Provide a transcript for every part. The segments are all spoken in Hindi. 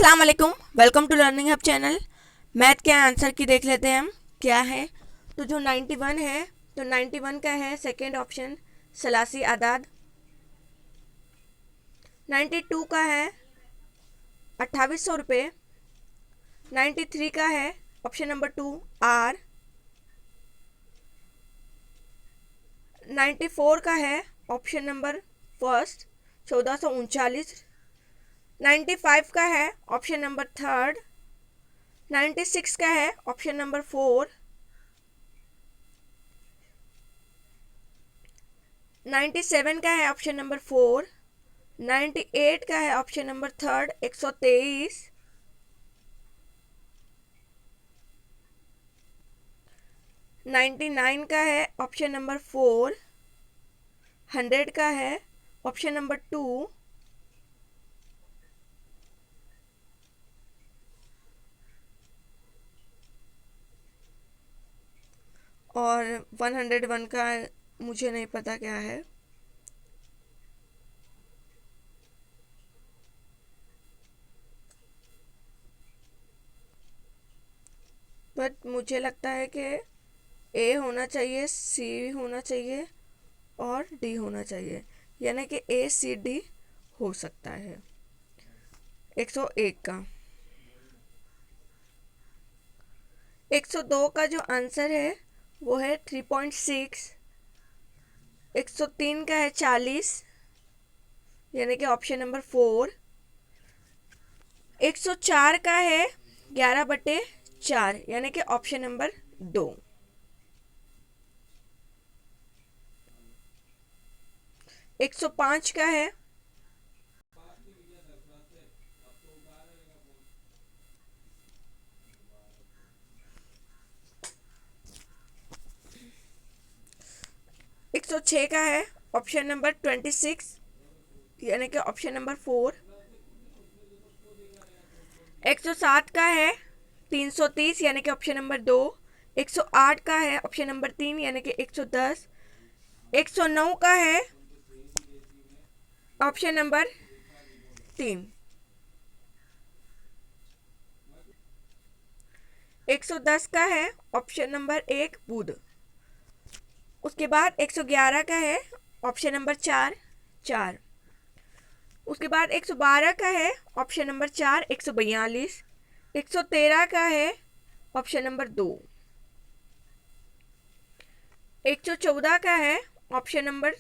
अस्सलाम वालेकुम, welcome to learning hub channel. Math के आंसर की देख लेते हैं हम क्या है। तो जो 91 है, तो 91 का है सेकंड ऑप्शन सलासी आदाद। 92 का है 2800 रुपये। 93 का है ऑप्शन नंबर 2 आर। 94 का है ऑप्शन नंबर फर्स्ट 1439। 95 का है ऑप्शन नंबर थर्ड। 96 का है ऑप्शन नंबर 4। 97 का है ऑप्शन नंबर 4। 98 का है ऑप्शन नंबर थर्ड 123। 99 का है ऑप्शन नंबर 4। 100 का है ऑप्शन नंबर 2। 101 का मुझे नहीं पता क्या है। बट मुझे लगता है कि ए होना चाहिए, सी होना चाहिए और डी होना चाहिए, यानी कि ए सी डी हो सकता है। 101 का 102 का जो आंसर है वो है 3.6। 103 का है 40, यानी कि ऑप्शन नंबर 4। 104 का है 11/4, यानी कि ऑप्शन नंबर 2। 105 का है 106 का है ऑप्शन नंबर 26, यानी कि ऑप्शन नंबर 4। 107 का है 330, यानी कि ऑप्शन नंबर 2। 108 का है ऑप्शन नंबर 3, यानी कि 110। 109 का है ऑप्शन नंबर 3। 110 का है ऑप्शन नंबर 1 बुध। उसके बाद 111 का है ऑप्शन नंबर 4। उसके बाद 112 का है ऑप्शन नंबर 4 142। 113 का है ऑप्शन नंबर 2। 114 का है ऑप्शन नंबर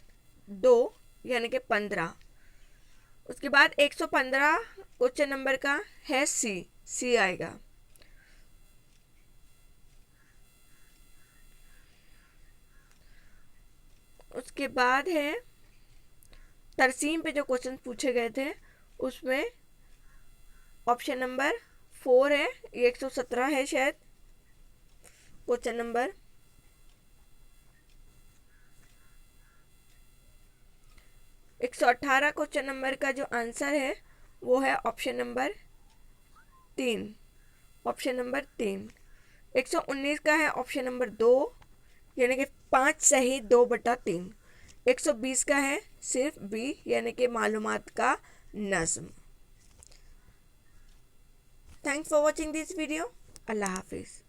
2, यानी कि 15। उसके बाद 115 क्वेश्चन नंबर का है सी आएगा। उसके बाद है तरसीम पे जो क्वेश्चन पूछे गए थे उसमें ऑप्शन नंबर 4 है, ये 117 है शायद क्वेश्चन नंबर। 118 क्वेश्चन नंबर का जो आंसर है वो है ऑप्शन नंबर 3। Option number 3। 119 का है ऑप्शन नंबर 2, यानी कि 5 सही 2/3। 120 का है सिर्फ बी, यानी कि मालूमात का नज्म। Thanks for watching this video. Allah हाफिज़।